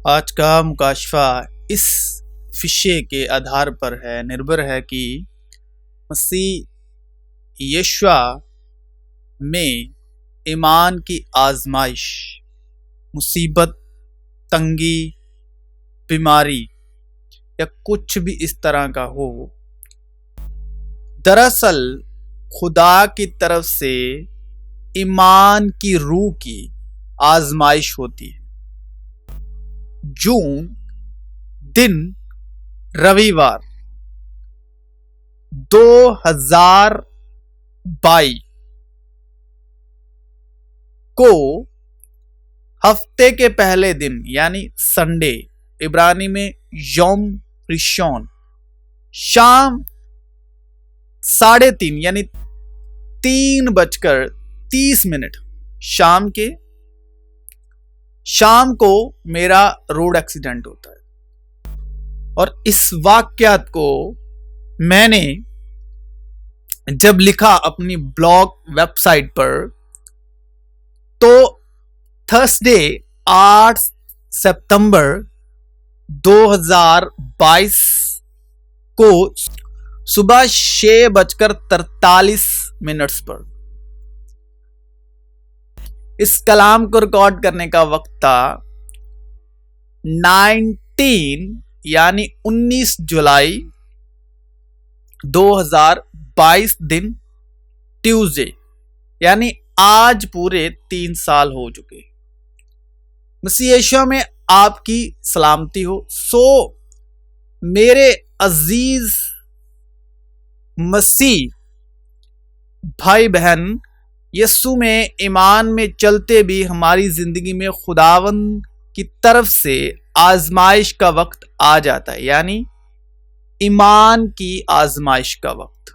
آج کا مکاشفہ اس فشے کے آدھار پر ہے، نربھر ہے کہ مسیح یشوع میں ایمان کی آزمائش، مصیبت، تنگی، بیماری یا کچھ بھی اس طرح کا ہو، دراصل خدا کی طرف سے ایمان کی روح کی آزمائش ہوتی ہے۔ جون دن رویوار 2022 کو ہفتے کے پہلے دن یعنی سنڈے، عبرانی میں یوم رشون، شام 3:30 یعنی 3:30 شام کو میرا روڈ ایکسیڈنٹ ہوتا ہے، اور اس واقعات کو میں نے جب لکھا اپنی بلاگ ویب سائٹ پر تو تھرسڈے 8 ستمبر 2022 کو صبح 6:43 پر اس کلام کو ریکارڈ کرنے کا وقت تھا 19 جولائی 2022 دن ٹیوزڈے، یعنی آج پورے 3 سال ہو چکے۔ مسیح یشوع میں آپ کی سلامتی ہو۔ میرے عزیز مسیح بھائی بہن، یسوع میں ایمان میں چلتے بھی ہماری زندگی میں خداوند کی طرف سے آزمائش کا وقت آ جاتا ہے، یعنی ایمان کی آزمائش کا وقت۔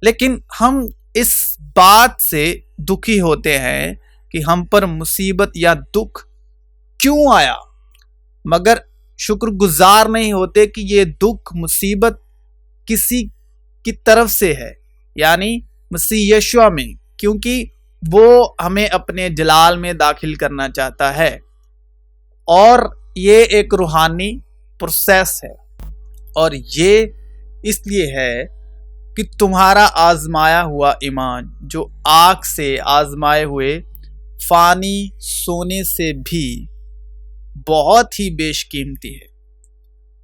لیکن ہم اس بات سے دکھی ہوتے ہیں کہ ہم پر مصیبت یا دکھ کیوں آیا، مگر شکر گزار نہیں ہوتے کہ یہ دکھ مصیبت کسی کی طرف سے ہے، یعنی مسیح یشوع میں، کیونکہ وہ ہمیں اپنے جلال میں داخل کرنا چاہتا ہے، اور یہ ایک روحانی پروسیس ہے، اور یہ اس لیے ہے کہ تمہارا آزمایا ہوا ایمان جو آگ سے آزمائے ہوئے فانی سونے سے بھی بہت ہی بیش قیمتی ہے،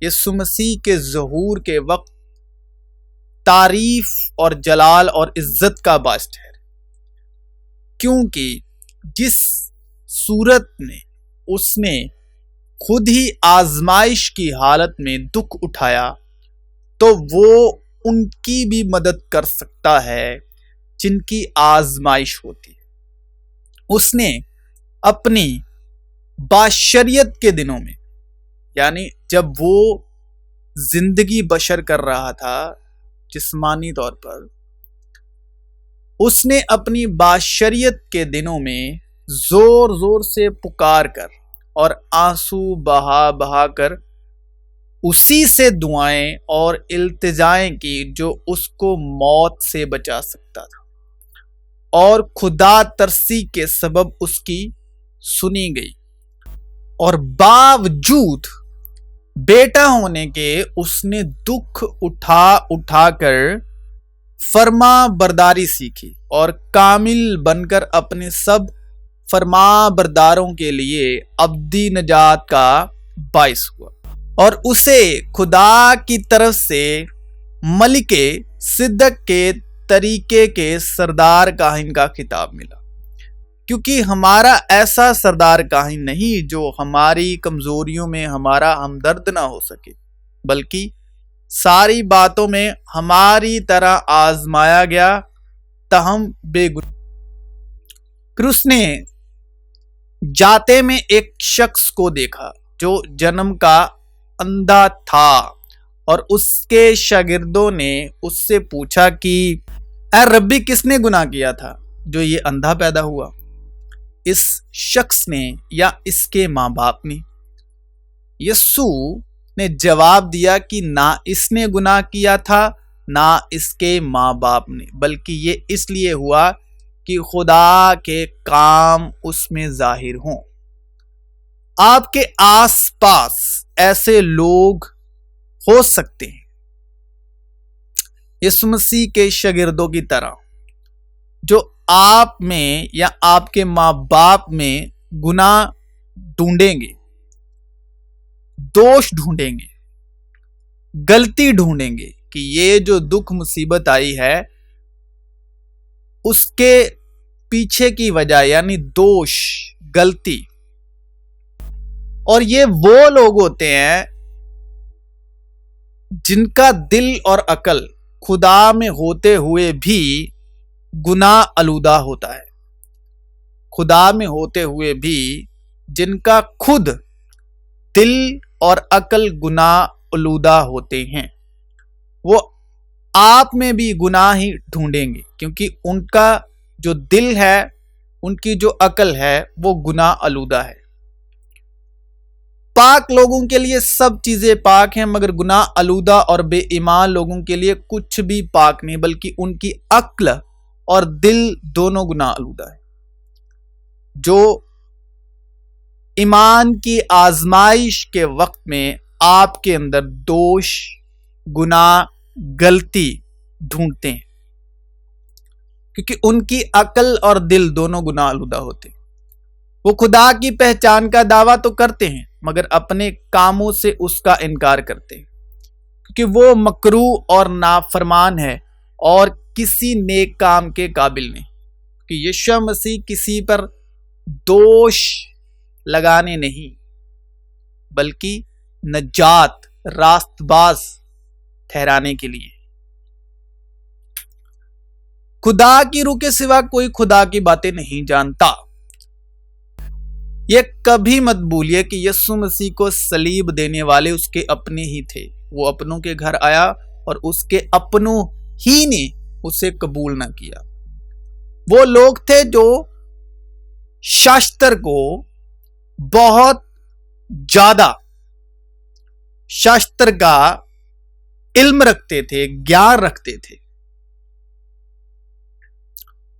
یسوع مسیح کے ظہور کے وقت تعریف اور جلال اور عزت کا باعث ہے، کیونکہ جس صورت میں اس نے خود ہی آزمائش کی حالت میں دکھ اٹھایا تو وہ ان کی بھی مدد کر سکتا ہے جن کی آزمائش ہوتی ہے۔ اس نے اپنی باشریت کے دنوں میں، یعنی جب وہ زندگی بشر کر رہا تھا جسمانی طور پر، اس نے اپنی باشریت کے دنوں میں زور زور سے پکار کر اور آنسو بہا بہا کر اسی سے دعائیں اور التجائیں کی جو اس کو موت سے بچا سکتا تھا، اور خدا ترسی کے سبب اس کی سنی گئی، اور باوجود بیٹا ہونے کے اس نے دکھ اٹھا کر فرما برداری سیکھی، اور کامل بن کر اپنے سب فرما برداروں کے لیے ابدی نجات کا باعث ہوا، اور اسے خدا کی طرف سے ملک صدق کے طریقے کے سردار کاہن کا خطاب ملا، کیونکہ ہمارا ایسا سردار کاہن نہیں جو ہماری کمزوریوں میں ہمارا ہمدرد نہ ہو سکے، بلکہ ساری باتوں میں ہماری طرح آزمایا گیا تاہم بے گناہ۔ پھر اس نے جاتے میں ایک شخص کو دیکھا جو جنم کا اندھا تھا، اور اس کے شاگردوں نے اس سے پوچھا کہ اے ربی، کس نے گناہ کیا تھا جو یہ اندھا پیدا ہوا، اس شخص نے یا اس کے ماں باپ نے؟ یسوع نے جواب دیا کہ نہ اس نے گناہ کیا تھا نہ اس کے ماں باپ نے، بلکہ یہ اس لیے ہوا کہ خدا کے کام اس میں ظاہر ہوں۔ آپ کے آس پاس ایسے لوگ ہو سکتے ہیں یسوع مسیح کے شاگردوں کی طرح، جو آپ میں یا آپ کے ماں باپ میں گناہ ڈھونڈیں گے، دوش ڈھونڈیں گے، غلطی ڈھونڈیں گے کہ یہ جو دکھ مصیبت آئی ہے اس کے پیچھے کی وجہ یعنی دوش، غلطی. اور یہ وہ لوگ ہوتے ہیں جن کا دل اور عقل خدا میں ہوتے ہوئے بھی گناہ آلودہ ہوتا ہے. خدا میں ہوتے ہوئے بھی جن کا خود دل اور عقل گناہ آلودہ ہوتے ہیں، وہ آپ میں بھی گناہ ہی ڈھونڈیں گے، کیونکہ ان کا جو دل ہے، ان کی جو عقل ہے وہ گناہ آلودہ ہے. پاک لوگوں کے لیے سب چیزیں پاک ہیں، مگر گناہ آلودہ اور بے ایمان لوگوں کے لیے کچھ بھی پاک نہیں، بلکہ ان کی عقل اور دل دونوں گناہ آلودہ ہے. جو ایمان کی آزمائش کے وقت میں آپ کے اندر دوش، گناہ، غلطی ڈھونڈتے ہیں، کیونکہ ان کی عقل اور دل دونوں گناہ آلودہ ہوتے ہیں. وہ خدا کی پہچان کا دعویٰ تو کرتے ہیں مگر اپنے کاموں سے اس کا انکار کرتے ہیں، کیونکہ وہ مکروہ اور نافرمان ہے اور کسی نیک کام کے قابل نہیں. کہ یسوع مسیح کسی پر دوش لگانے نہیں بلکہ نجات، راست باز ٹھہرانے کے لیے. خدا کی روح کے سوا کوئی خدا کی باتیں نہیں جانتا. یہ کبھی مت بھولیے کہ یسوع مسیح کو صلیب دینے والے اس کے اپنے ہی تھے. وہ اپنوں کے گھر آیا اور اس کے اپنوں ہی نے اسے قبول نہ کیا. وہ لوگ تھے جو شاستر کو بہت زیادہ، شاستر کا علم رکھتے تھے، گیان رکھتے تھے،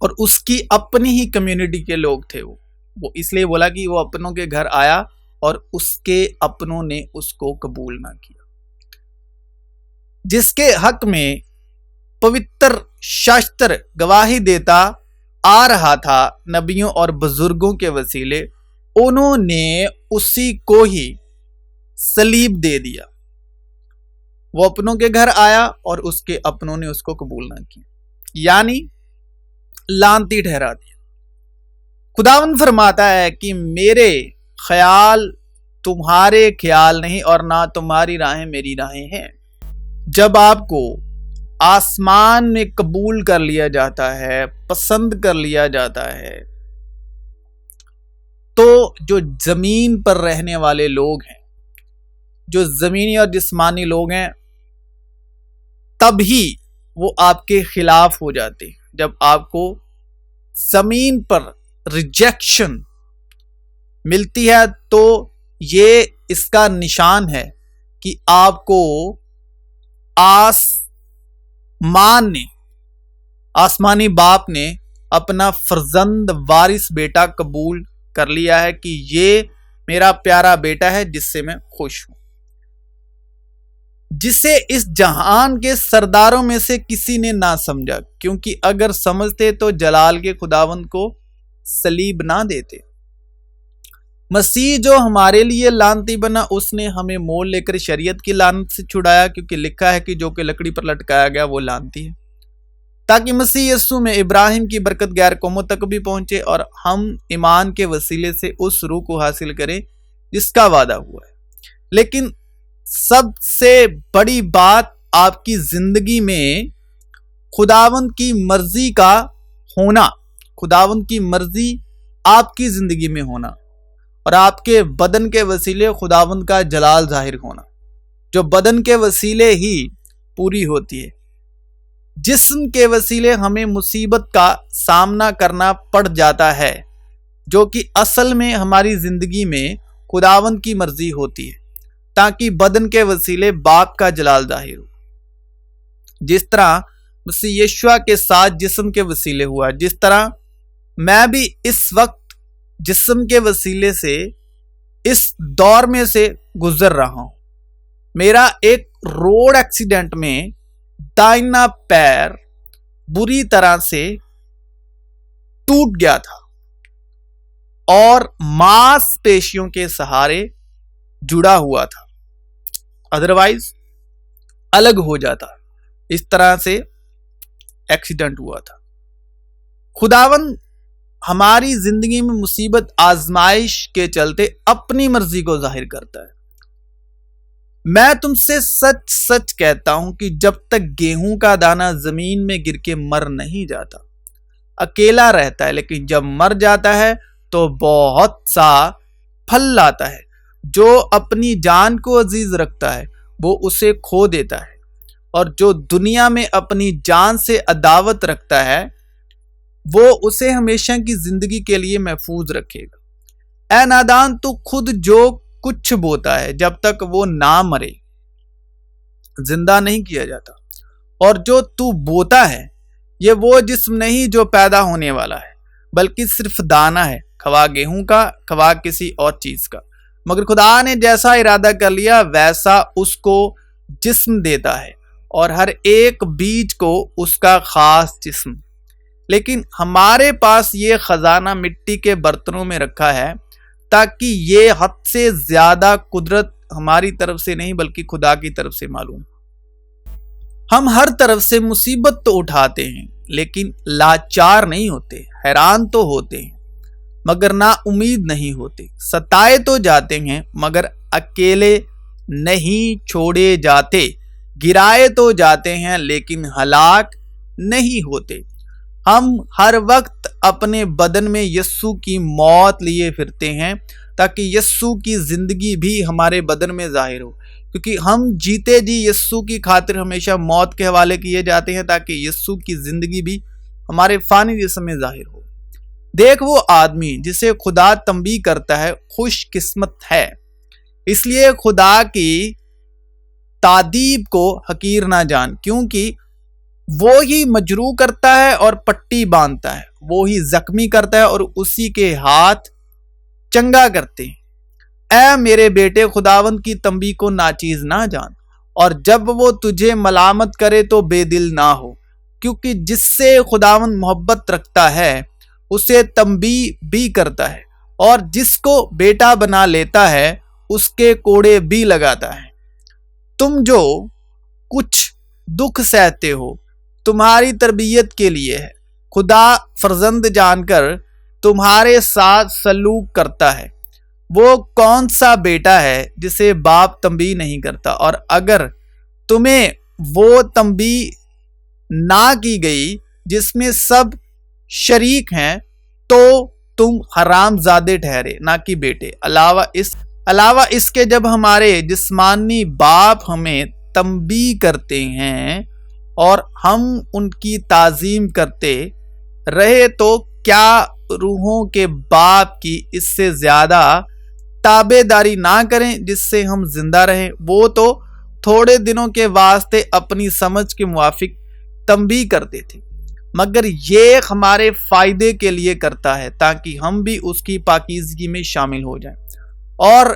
اور اس کی اپنی ہی کمیونٹی کے لوگ تھے. وہ اس لیے بولا کہ وہ اپنوں کے گھر آیا اور اس کے اپنوں نے اس کو قبول نہ کیا. جس کے حق میں پوتر شاستر گواہی دیتا آ رہا تھا نبیوں اور بزرگوں کے وسیلے، انہوں نے اسی کو ہی صلیب دے دیا. وہ اپنوں کے گھر آیا اور اس کے اپنوں نے اس کو قبول نہ کیا، یعنی لعنتی ٹھہرا دیا. خداوند فرماتا ہے کہ میرے خیال تمہارے خیال نہیں اور نہ تمہاری راہیں میری راہیں ہیں. جب آپ کو آسمان میں قبول کر لیا جاتا ہے، پسند کر لیا جاتا ہے، تو جو زمین پر رہنے والے لوگ ہیں، جو زمینی اور جسمانی لوگ ہیں، تب ہی وہ آپ کے خلاف ہو جاتے ہیں. جب آپ کو زمین پر ریجیکشن ملتی ہے تو یہ اس کا نشان ہے کہ آپ کو آسمانی باپ نے اپنا فرزند وارث بیٹا قبول کر لیا ہے کہ یہ میرا پیارا بیٹا ہے جس سے میں خوش ہوں. جسے اس جہان کے سرداروں میں سے کسی نے نہ سمجھا، کیونکہ اگر سمجھتے تو جلال کے خداوند کو صلیب نہ دیتے. مسیح جو ہمارے لیے لعنتی بنا، اس نے ہمیں مول لے کر شریعت کی لعنت سے چھڑایا، کیونکہ لکھا ہے کہ جو کہ لکڑی پر لٹکایا گیا وہ لعنتی ہے، تاکہ مسیح یسوع میں ابراہیم کی برکت غیر قوموں تک بھی پہنچے اور ہم ایمان کے وسیلے سے اس روح کو حاصل کریں جس کا وعدہ ہوا ہے. لیکن سب سے بڑی بات آپ کی زندگی میں خداوند کی مرضی کا ہونا، خداوند کی مرضی آپ کی زندگی میں ہونا، اور آپ کے بدن کے وسیلے خداوند کا جلال ظاہر ہونا، جو بدن کے وسیلے ہی پوری ہوتی ہے. جسم کے وسیلے ہمیں مصیبت کا سامنا کرنا پڑ جاتا ہے، جو کہ اصل میں ہماری زندگی میں خداوند کی مرضی ہوتی ہے، تاکہ بدن کے وسیلے باپ کا جلال ظاہر ہو. جس طرح مسیح یشوع کے ساتھ جسم کے وسیلے ہوا، جس طرح میں بھی اس وقت جسم کے وسیلے سے اس دور میں سے گزر رہا ہوں۔ میرا ایک روڈ ایکسیڈنٹ میں دائنا پیر بری طرح سے ٹوٹ گیا تھا اور ماس پیشیوں کے سہارے جڑا ہوا تھا، ادروائز الگ ہو جاتا۔ اس طرح سے ایکسیڈنٹ ہوا تھا۔ خداوند ہماری زندگی میں مصیبت آزمائش کے چلتے اپنی مرضی کو ظاہر کرتا ہے۔ میں تم سے سچ سچ کہتا ہوں کہ جب تک گیہوں کا دانہ زمین میں گر کے مر نہیں جاتا، اکیلا رہتا ہے، لیکن جب مر جاتا ہے تو بہت سا پھل لاتا ہے۔ جو اپنی جان کو عزیز رکھتا ہے وہ اسے کھو دیتا ہے، اور جو دنیا میں اپنی جان سے عداوت رکھتا ہے وہ اسے ہمیشہ کی زندگی کے لیے محفوظ رکھے گا۔ اے نادان، تو خود جو کچھ بوتا ہے جب تک وہ نہ مرے زندہ نہیں کیا جاتا، اور جو تو بوتا ہے یہ وہ جسم نہیں جو پیدا ہونے والا ہے، بلکہ صرف دانہ ہے، خواہ گیہوں کا خواہ کسی اور چیز کا۔ مگر خدا نے جیسا ارادہ کر لیا ویسا اس کو جسم دیتا ہے، اور ہر ایک بیج کو اس کا خاص جسم۔ لیکن ہمارے پاس یہ خزانہ مٹی کے برتنوں میں رکھا ہے، تاکہ یہ حد سے زیادہ قدرت ہماری طرف سے نہیں بلکہ خدا کی طرف سے معلوم۔ ہم ہر طرف سے مصیبت تو اٹھاتے ہیں لیکن لاچار نہیں ہوتے، حیران تو ہوتے ہیں مگر نا امید نہیں ہوتے، ستائے تو جاتے ہیں مگر اکیلے نہیں چھوڑے جاتے، گرائے تو جاتے ہیں لیکن ہلاک نہیں ہوتے۔ ہم ہر وقت اپنے بدن میں یسوع کی موت لیے پھرتے ہیں تاکہ یسوع کی زندگی بھی ہمارے بدن میں ظاہر ہو، کیونکہ ہم جیتے جی یسوع کی خاطر ہمیشہ موت کے حوالے کیے جاتے ہیں تاکہ یسوع کی زندگی بھی ہمارے فانی جسم میں ظاہر ہو۔ دیکھ، وہ آدمی جسے خدا تنبیہ کرتا ہے خوش قسمت ہے، اس لیے خدا کی تادیب کو حقیر نہ جان، کیونکہ وہی مجروح کرتا ہے اور پٹی باندھتا ہے، وہی زخمی کرتا ہے اور اسی کے ہاتھ چنگا کرتے ہیں۔ اے میرے بیٹے، خداوند کی تنبیہ کو ناچیز نہ جان، اور جب وہ تجھے ملامت کرے تو بے دل نہ ہو، کیونکہ جس سے خداوند محبت رکھتا ہے اسے تنبیہ بھی کرتا ہے، اور جس کو بیٹا بنا لیتا ہے اس کے کوڑے بھی لگاتا ہے۔ تم جو کچھ دکھ سہتے ہو تمہاری تربیت کے لیے ہے، خدا فرزند جان کر تمہارے ساتھ سلوک کرتا ہے۔ وہ کون سا بیٹا ہے جسے باپ تنبیہ نہیں کرتا؟ اور اگر تمہیں وہ تنبیہ نہ کی گئی جس میں سب شریک ہیں تو تم حرام زادے ٹھہرے، نہ کہ بیٹے۔ علاوہ اس کے جب ہمارے جسمانی باپ ہمیں تنبیہ کرتے ہیں اور ہم ان کی تعظیم کرتے رہے تو کیا روحوں کے باپ کی اس سے زیادہ تابع داری نہ کریں جس سے ہم زندہ رہیں؟ وہ تو تھوڑے دنوں کے واسطے اپنی سمجھ کے موافق تنبیہ کرتے تھے، مگر یہ ہمارے فائدے کے لیے کرتا ہے تاکہ ہم بھی اس کی پاکیزگی میں شامل ہو جائیں۔ اور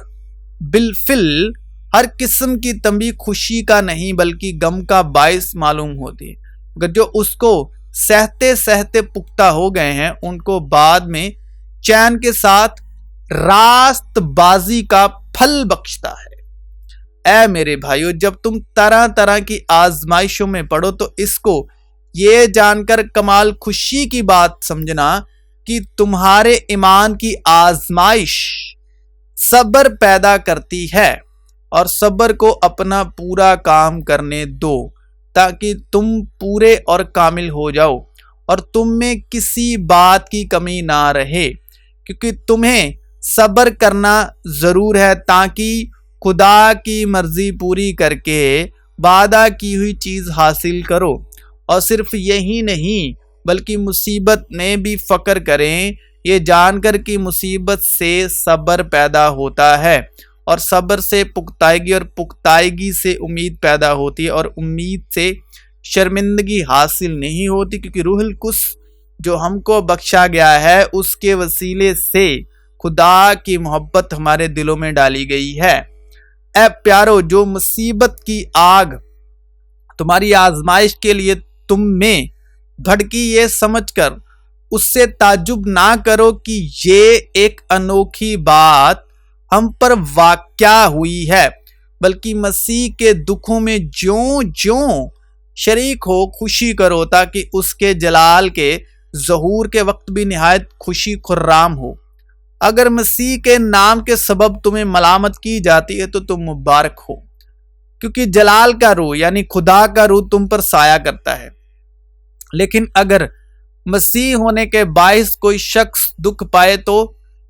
بالفعل ہر قسم کی تنبیہ خوشی کا نہیں بلکہ غم کا باعث معلوم ہوتی ہے، مگر جو اس کو سہتے سہتے پختہ ہو گئے ہیں ان کو بعد میں چین کے ساتھ راست بازی کا پھل بخشتا ہے۔ اے میرے بھائیو، جب تم طرح طرح کی آزمائشوں میں پڑو تو اس کو یہ جان کر کمال خوشی کی بات سمجھنا کہ تمہارے ایمان کی آزمائش صبر پیدا کرتی ہے، اور صبر کو اپنا پورا کام کرنے دو تاکہ تم پورے اور کامل ہو جاؤ اور تم میں کسی بات کی کمی نہ رہے، کیونکہ تمہیں صبر کرنا ضرور ہے تاکہ خدا کی مرضی پوری کر کے وعدہ کی ہوئی چیز حاصل کرو۔ اور صرف یہی نہیں بلکہ مصیبت میں بھی فخر کریں، یہ جان کر کہ مصیبت سے صبر پیدا ہوتا ہے، اور صبر سے پختائیگی، اور پختائیگی سے امید پیدا ہوتی ہے، اور امید سے شرمندگی حاصل نہیں ہوتی، کیونکہ روح القدس جو ہم کو بخشا گیا ہے اس کے وسیلے سے خدا کی محبت ہمارے دلوں میں ڈالی گئی ہے۔ اے پیارو، جو مصیبت کی آگ تمہاری آزمائش کے لیے تم میں بھڑکی، یہ سمجھ کر اس سے تعجب نہ کرو کہ یہ ایک انوکھی بات ہم پر واقع ہوئی ہے، بلکہ مسیح کے دکھوں میں جوں جوں شریک ہو خوشی کرو، تاکہ اس کے جلال کے ظہور کے وقت بھی نہایت خوشی خرام ہو۔ اگر مسیح کے نام کے سبب تمہیں ملامت کی جاتی ہے تو تم مبارک ہو، کیونکہ جلال کا روح یعنی خدا کا روح تم پر سایہ کرتا ہے۔ لیکن اگر مسیح ہونے کے باعث کوئی شخص دکھ پائے تو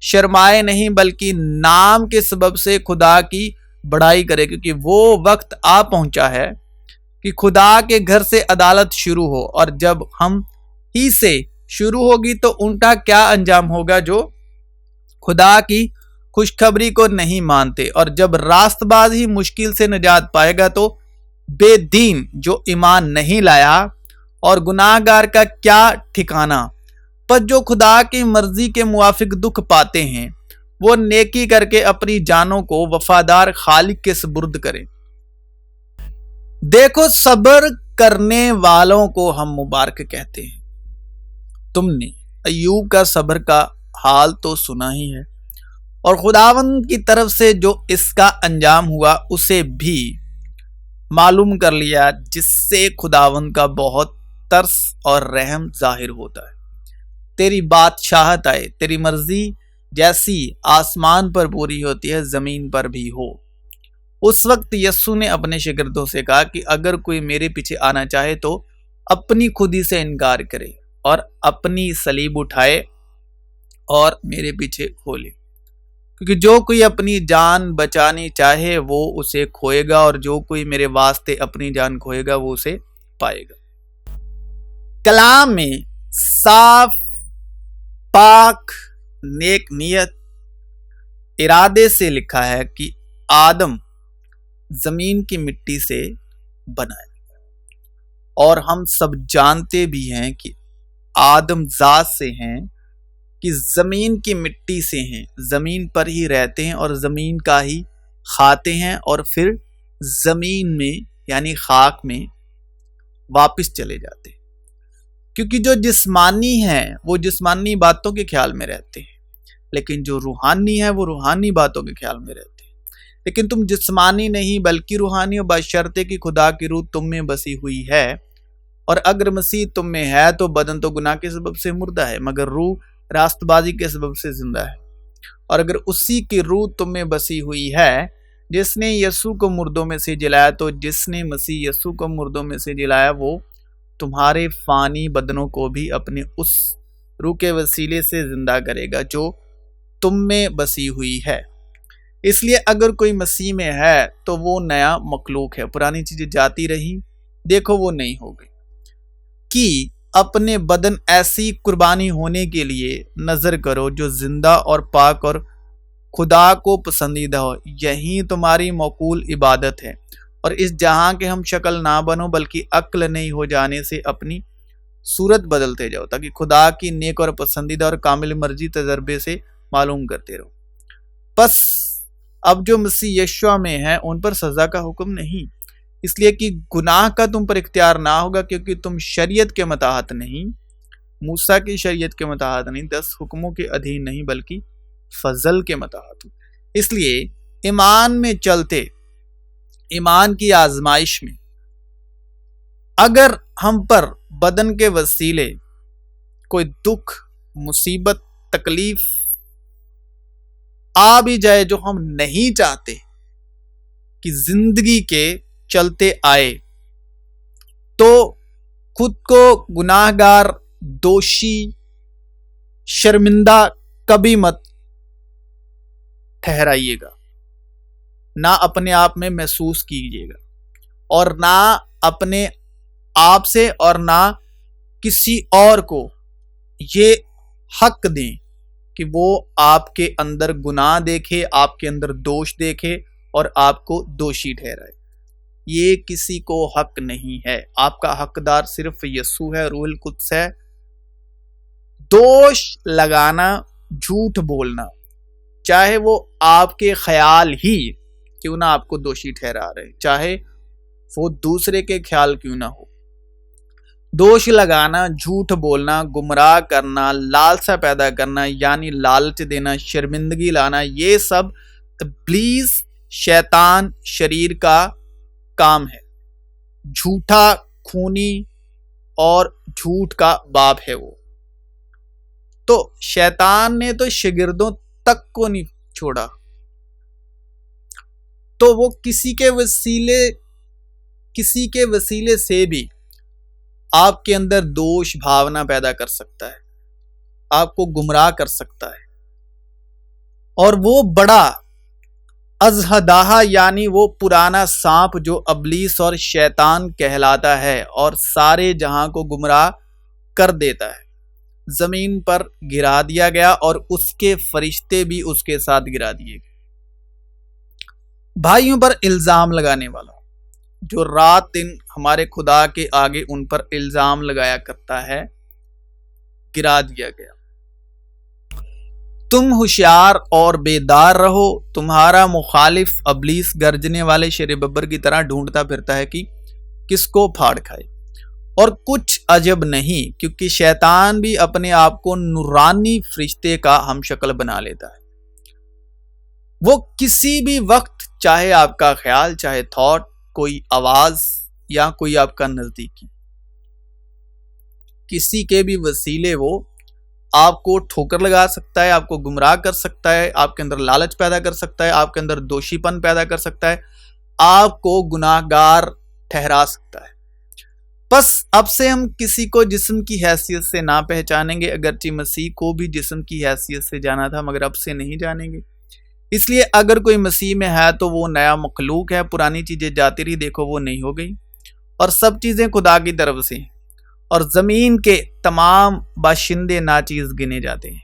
شرمائے نہیں، بلکہ نام کے سبب سے خدا کی بڑائی کرے، کیونکہ وہ وقت آ پہنچا ہے کہ خدا کے گھر سے عدالت شروع ہو، اور جب ہم ہی سے شروع ہوگی تو ان کا کیا انجام ہوگا جو خدا کی خوشخبری کو نہیں مانتے، اور جب راست باز ہی مشکل سے نجات پائے گا تو بے دین جو ایمان نہیں لایا اور گناہ گار کا کیا ٹھکانہ۔ پر جو خدا کی مرضی کے موافق دکھ پاتے ہیں وہ نیکی کر کے اپنی جانوں کو وفادار خالق کے سپرد کریں۔ دیکھو، صبر کرنے والوں کو ہم مبارک کہتے ہیں۔ تم نے ایوب کا صبر کا حال تو سنا ہی ہے، اور خداوند کی طرف سے جو اس کا انجام ہوا اسے بھی معلوم کر لیا، جس سے خداوند کا بہت ترس اور رحم ظاہر ہوتا ہے۔ تیری بادشاہت آئے، تیری مرضی جیسی آسمان پر پوری ہوتی ہے زمین پر بھی ہو۔ اس وقت یسوع نے اپنے شاگردوں سے کہا کہ اگر کوئی میرے پیچھے آنا چاہے تو اپنی خودی سے انکار کرے اور اپنی صلیب اٹھائے اور میرے پیچھے ہو لے، کیونکہ جو کوئی اپنی جان بچانی چاہے وہ اسے کھوئے گا، اور جو کوئی میرے واسطے اپنی جان کھوئے گا وہ اسے پائے گا۔ کلام میں صاف، پاک، نیک نیت، ارادے سے لکھا ہے کہ آدم زمین کی مٹی سے بنا ہے، اور ہم سب جانتے بھی ہیں کہ آدم ذات سے ہیں، کہ زمین کی مٹی سے ہیں، زمین پر ہی رہتے ہیں اور زمین کا ہی کھاتے ہیں، اور پھر زمین میں یعنی خاک میں واپس چلے جاتے ہیں، کیونکہ جو جسمانی ہیں وہ جسمانی باتوں کے خیال میں رہتے ہیں، لیکن جو روحانی ہے وہ روحانی باتوں کے خیال میں رہتے ہیں۔ لیکن تم جسمانی نہیں بلکہ روحانی ہو، بشرطے کہ خدا کی روح تم میں بسی ہوئی ہے، اور اگر مسیح تم میں ہے تو بدن تو گناہ کے سبب سے مردہ ہے، مگر روح راست بازی کے سبب سے زندہ ہے۔ اور اگر اسی کی روح تم میں بسی ہوئی ہے جس نے یسوع کو مردوں میں سے جلایا، تو جس نے مسیح یسوع کو مردوں میں سے جلایا وہ تمہارے فانی بدنوں کو بھی اپنے اس روح کے وسیلے سے زندہ کرے گا جو تم میں بسی ہوئی ہے۔ اس لیے اگر کوئی مسیح میں ہے تو وہ نیا مخلوق ہے، پرانی چیزیں جاتی رہی، دیکھو وہ نہیں ہو گئی۔ کہ اپنے بدن ایسی قربانی ہونے کے لیے نظر کرو جو زندہ اور پاک اور خدا کو پسندیدہ ہو، یہی تمہاری معقول عبادت ہے۔ اور اس جہاں کے ہم شکل نہ بنو بلکہ عقل نہیں ہو جانے سے اپنی صورت بدلتے جاؤ، تاکہ خدا کی نیک اور پسندیدہ اور کامل مرضی تجربے سے معلوم کرتے رہو۔ پس اب جو مسیح یشوع میں ہیں ان پر سزا کا حکم نہیں، اس لیے کہ گناہ کا تم پر اختیار نہ ہوگا، کیونکہ تم شریعت کے متحد نہیں، موسیٰ کی شریعت کے متحد نہیں، 10 حکموں کے ادھین نہیں بلکہ فضل کے متحد ہو۔ اس لیے ایمان میں چلتے، ایمان کی آزمائش میں اگر ہم پر بدن کے وسیلے کوئی دکھ، مصیبت، تکلیف آ بھی جائے جو ہم نہیں چاہتے کہ زندگی کے چلتے آئے، تو خود کو گناہ گار، دوشی، شرمندہ کبھی مت ٹھہرائیے گا، نہ اپنے آپ میں محسوس کیجیے گا، اور نہ اپنے آپ سے اور نہ کسی اور کو یہ حق دیں کہ وہ آپ کے اندر گناہ دیکھے، آپ کے اندر دوش دیکھے اور آپ کو دوشی ٹھہرائے۔ یہ کسی کو حق نہیں ہے، آپ کا حقدار صرف یسوع ہے، روح القدس ہے۔ دوش لگانا، جھوٹ بولنا چاہے وہ آپ کے خیال ہی کیوں نہ آپ کو دوشی ٹھہرا رہے، چاہے وہ دوسرے کے خیال کیوں نہ ہو۔ دوش لگانا، جھوٹ بولنا، گمراہ کرنا، لالسا پیدا کرنا یعنی لالچ دینا، شرمندگی لانا، یہ سب ابلیس، شیطان، شریر کا کام ہے۔ جھوٹا، خونی اور جھوٹ کا باپ ہے وہ۔ تو شیطان نے تو شاگردوں تک کو نہیں چھوڑا، تو وہ کسی کے وسیلے سے بھی آپ کے اندر دوش بھاونا پیدا کر سکتا ہے، آپ کو گمراہ کر سکتا ہے۔ اور وہ بڑا ازہداہ یعنی وہ پرانا سانپ جو ابلیس اور شیطان کہلاتا ہے اور سارے جہاں کو گمراہ کر دیتا ہے، زمین پر گرا دیا گیا اور اس کے فرشتے بھی اس کے ساتھ گرا دیے گئے۔ بھائیوں پر الزام لگانے والا جو رات دن ہمارے خدا کے آگے ان پر الزام لگایا کرتا ہے، گرا دیا گیا۔ تم ہوشیار اور بیدار رہو، تمہارا مخالف ابلیس گرجنے والے شیر ببر کی طرح ڈھونڈتا پھرتا ہے کہ کس کو پھاڑ کھائے۔ اور کچھ عجب نہیں، کیونکہ شیطان بھی اپنے آپ کو نورانی فرشتے کا ہم شکل بنا لیتا ہے۔ وہ کسی بھی وقت، چاہے آپ کا خیال، چاہے تھاٹ، کوئی آواز یا کوئی آپ کا نزدیکی، کسی کے بھی وسیلے وہ آپ کو ٹھوکر لگا سکتا ہے، آپ کو گمراہ کر سکتا ہے، آپ کے اندر لالچ پیدا کر سکتا ہے، آپ کے اندر دوشی پن پیدا کر سکتا ہے، آپ کو گناہ گار ٹھہرا سکتا ہے۔ بس اب سے ہم کسی کو جسم کی حیثیت سے نہ پہچانیں گے، اگرچہ مسیح کو بھی جسم کی حیثیت سے جانا تھا، مگر اب سے نہیں جانیں گے۔ اس لیے اگر کوئی مسیح میں ہے تو وہ نیا مخلوق ہے، پرانی چیزیں جاتی رہی، دیکھو وہ نہیں ہو گئی، اور سب چیزیں خدا کی طرف سے ہیں۔ اور زمین کے تمام باشندے ناچیز گنے جاتے ہیں،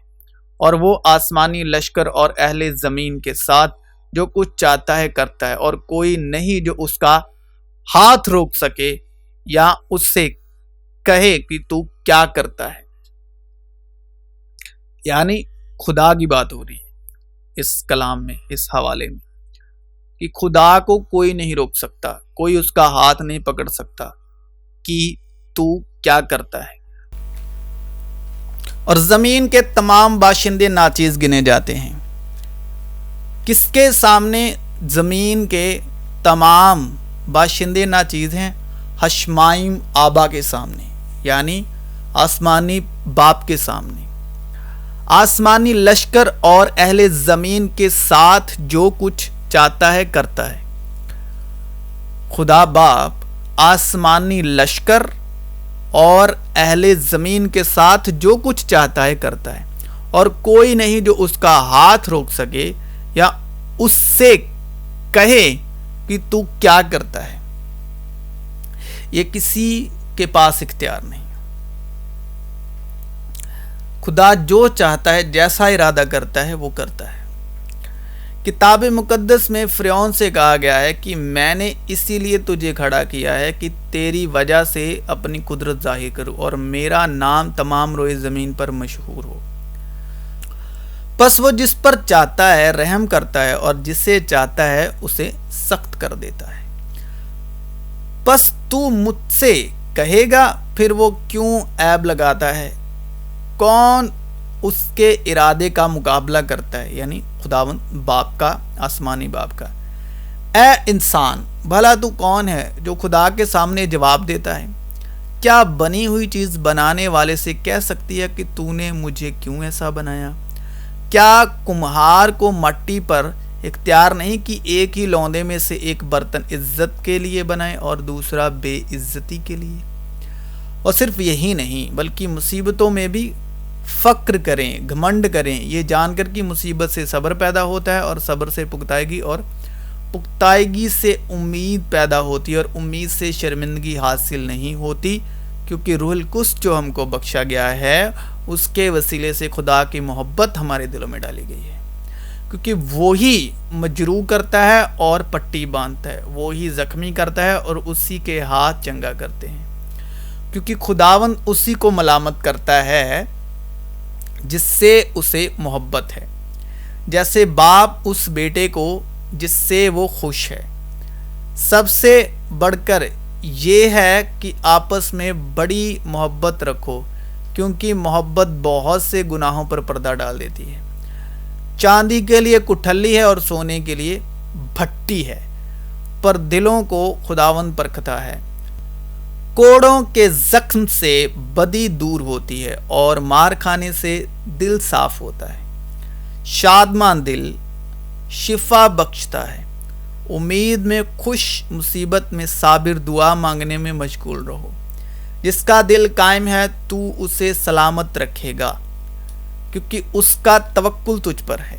اور وہ آسمانی لشکر اور اہل زمین کے ساتھ جو کچھ چاہتا ہے کرتا ہے، اور کوئی نہیں جو اس کا ہاتھ روک سکے یا اس سے کہے کہ تو کیا کرتا ہے۔ یعنی خدا کی بات ہو رہی ہے اس کلام میں، اس حوالے میں، کہ خدا کو کوئی نہیں روک سکتا، کوئی اس کا ہاتھ نہیں پکڑ سکتا کہ تو کیا کرتا ہے۔ اور زمین کے تمام باشندے ناچیز گنے جاتے ہیں۔ کس کے سامنے زمین کے تمام باشندے ناچیز ہیں؟ حشمائم آبا کے سامنے، یعنی آسمانی باپ کے سامنے۔ آسمانی لشکر اور اہل زمین کے ساتھ جو کچھ چاہتا ہے کرتا ہے۔ خدا باپ آسمانی لشکر اور اہل زمین کے ساتھ جو کچھ چاہتا ہے کرتا ہے، اور کوئی نہیں جو اس کا ہاتھ روک سکے یا اس سے کہے کہ تو کیا کرتا ہے۔ یہ کسی کے پاس اختیار نہیں۔ خدا جو چاہتا ہے، جیسا ارادہ کرتا ہے وہ کرتا ہے۔ کتاب مقدس میں فرعون سے کہا گیا ہے کہ میں نے اسی لیے تجھے کھڑا کیا ہے کہ تیری وجہ سے اپنی قدرت ظاہر کروں اور میرا نام تمام روئے زمین پر مشہور ہو۔ پس وہ جس پر چاہتا ہے رحم کرتا ہے اور جسے چاہتا ہے اسے سخت کر دیتا ہے۔ پس تو مجھ سے کہے گا پھر وہ کیوں عیب لگاتا ہے؟ کون اس کے ارادے کا مقابلہ کرتا ہے؟ یعنی خداوند باپ کا، آسمانی باپ کا۔ اے انسان، بھلا تو کون ہے جو خدا کے سامنے جواب دیتا ہے؟ کیا بنی ہوئی چیز بنانے والے سے کہہ سکتی ہے کہ تو نے مجھے کیوں ایسا بنایا؟ کیا کمہار کو مٹی پر اختیار نہیں کہ ایک ہی لوندے میں سے ایک برتن عزت کے لیے بنائے اور دوسرا بے عزتی کے لیے؟ اور صرف یہی نہیں بلکہ مصیبتوں میں بھی فخر کریں، گھمنڈ کریں، یہ جان کر کہ مصیبت سے صبر پیدا ہوتا ہے اور صبر سے پختائیگی اور پختائیگی سے امید پیدا ہوتی ہے اور امید سے شرمندگی حاصل نہیں ہوتی، کیونکہ روح القدس جو ہم کو بخشا گیا ہے اس کے وسیلے سے خدا کی محبت ہمارے دلوں میں ڈالی گئی ہے، کیونکہ وہی مجروح کرتا ہے اور پٹی باندھتا ہے، وہی زخمی کرتا ہے اور اسی کے ہاتھ چنگا کرتے ہیں، کیونکہ خداوند اسی کو ملامت کرتا ہے جس سے اسے محبت ہے۔ جیسے باپ اس بیٹے کو جس سے وہ خوش ہے۔ سب سے بڑھ کر یہ ہے کہ آپس میں بڑی محبت رکھو، کیونکہ محبت بہت سے گناہوں پر پردہ ڈال دیتی ہے۔ چاندی کے لیے کٹھلی ہے اور سونے کے لیے بھٹی ہے، پر دلوں کو خداوند پرکھتا ہے۔ کوڑوں کے زخم سے بدی دور ہوتی ہے اور مار کھانے سے دل صاف ہوتا ہے۔ شادمان دل شفا بخشتا ہے۔ امید میں خوش، مصیبت میں صابر، دعا مانگنے میں مشغول رہو۔ جس کا دل قائم ہے تو اسے سلامت رکھے گا، کیونکہ اس کا توکل تجھ پر ہے۔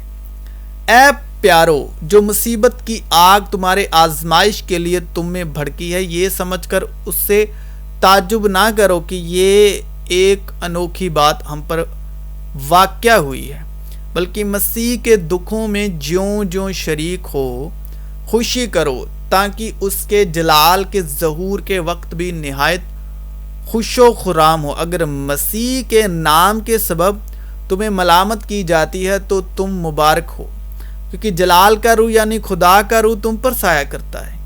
اے پیارو، جو مصیبت کی آگ تمہارے آزمائش کے لیے تم میں بھڑکی ہے، یہ سمجھ کر اس سے تعجب نہ کرو کہ یہ ایک انوکھی بات ہم پر واقع ہوئی ہے، بلکہ مسیح کے دکھوں میں جیوں جیوں شریک ہو خوشی کرو، تاکہ اس کے جلال کے ظہور کے وقت بھی نہایت خوش و خرام ہو۔ اگر مسیح کے نام کے سبب تمہیں ملامت کی جاتی ہے تو تم مبارک ہو، کیونکہ جلال کا روح یعنی خدا کا روح تم پر سایہ کرتا ہے۔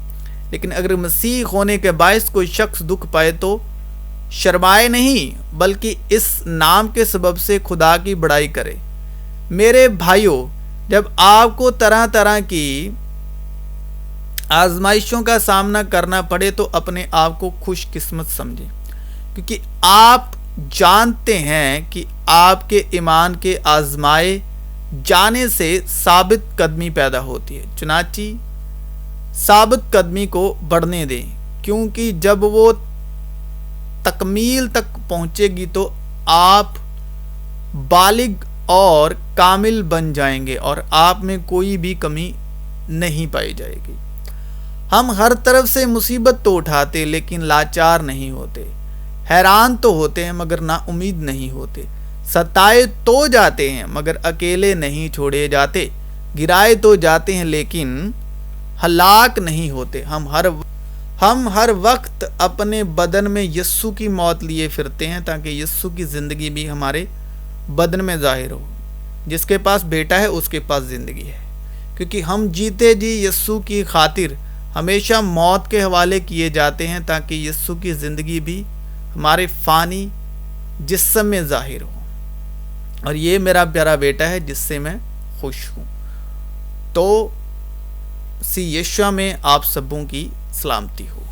لیکن اگر مسیح ہونے کے باعث کوئی شخص دکھ پائے تو شرمائے نہیں، بلکہ اس نام کے سبب سے خدا کی بڑائی کرے۔ میرے بھائیوں، جب آپ کو طرح طرح کی آزمائشوں کا سامنا کرنا پڑے تو اپنے آپ کو خوش قسمت سمجھیں، کیونکہ آپ جانتے ہیں کہ آپ کے ایمان کے آزمائے جانے سے ثابت قدمی پیدا ہوتی ہے۔ چنانچہ ثابت قدمی کو بڑھنے دیں، کیونکہ جب وہ تکمیل تک پہنچے گی تو آپ بالغ اور کامل بن جائیں گے اور آپ میں کوئی بھی کمی نہیں پائی جائے گی۔ ہم ہر طرف سے مصیبت تو اٹھاتے لیکن لاچار نہیں ہوتے، حیران تو ہوتے ہیں مگر نا امید نہیں ہوتے، ستائے تو جاتے ہیں مگر اکیلے نہیں چھوڑے جاتے، گرائے تو جاتے ہیں لیکن ہلاک نہیں ہوتے۔ ہم ہر وقت اپنے بدن میں یسوع کی موت لیے پھرتے ہیں تاکہ یسوع کی زندگی بھی ہمارے بدن میں ظاہر ہو۔ جس کے پاس بیٹا ہے اس کے پاس زندگی ہے، کیونکہ ہم جیتے جی یسوع کی خاطر ہمیشہ موت کے حوالے کیے جاتے ہیں تاکہ یسوع کی زندگی بھی ہمارے فانی جسم میں ظاہر ہو۔ اور یہ میرا پیارا بیٹا ہے جس سے میں خوش ہوں۔ تو یسوع میں آپ سبوں کی سلامتی ہو۔